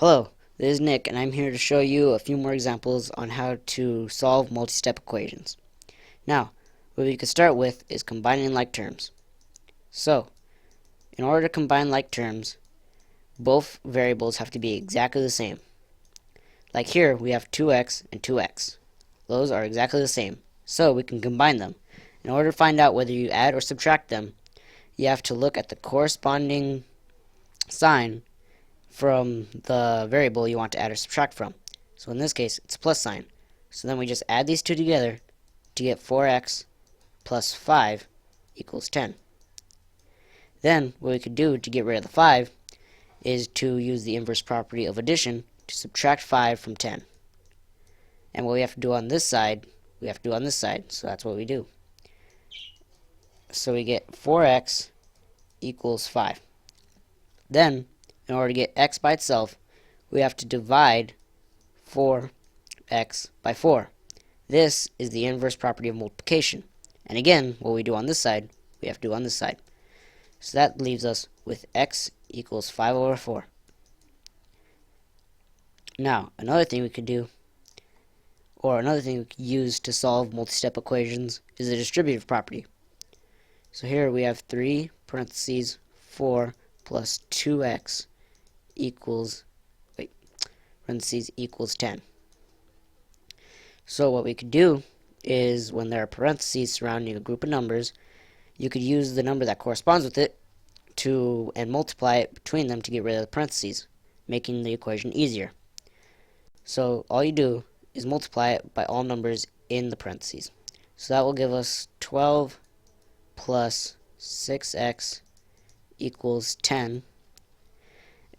Hello, this is Nick, and I'm here to show you a few more examples on how to solve multi-step equations. Now, what we could start with is combining like terms. So, in order to combine like terms, both variables have to be exactly the same. Like here, we have 2x and 2x. Those are exactly the same, so we can combine them. In order to find out whether you add or subtract them, you have to look at the corresponding sign from the variable you want to add or subtract from. So in this case, it's plus sign. So then we just add these two together to get 4x plus 5 equals 10. Then what we could do to get rid of the 5 is to use the inverse property of addition to subtract 5 from 10. And what we have to do on this side, we have to do on this side. So that's what we do. So we get 4x equals 5. Then, in order to get x by itself, we have to divide 4x by 4. This is the inverse property of multiplication. And again, what we do on this side, we have to do on this side. So that leaves us with x equals 5 over 4. Now, another thing we could do, or another thing we could use to solve multi-step equations, is the distributive property. So here we have 3 parentheses 4 plus 2x equals, parentheses equals 10. So what we could do is when there are parentheses surrounding a group of numbers, you could use the number that corresponds with it and multiply it between them to get rid of the parentheses, making the equation easier. So all you do is multiply it by all numbers in the parentheses. So that will give us 12 plus 6x equals 10.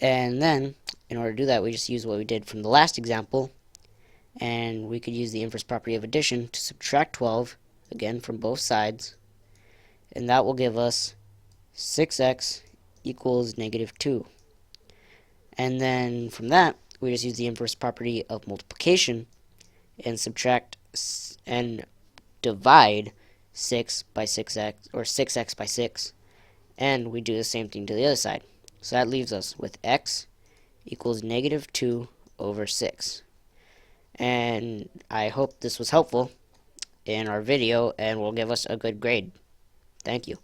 And then, in order to do that, we just use what we did from the last example, and we could use the inverse property of addition to subtract 12, again from both sides, and that will give us 6x equals negative 2. And then from that, we just use the inverse property of multiplication and subtract and divide 6 by 6x, or 6x by 6, and we do the same thing to the other side. So that leaves us with x equals negative 2 over 6. And I hope this was helpful in our video and will give us a good grade. Thank you.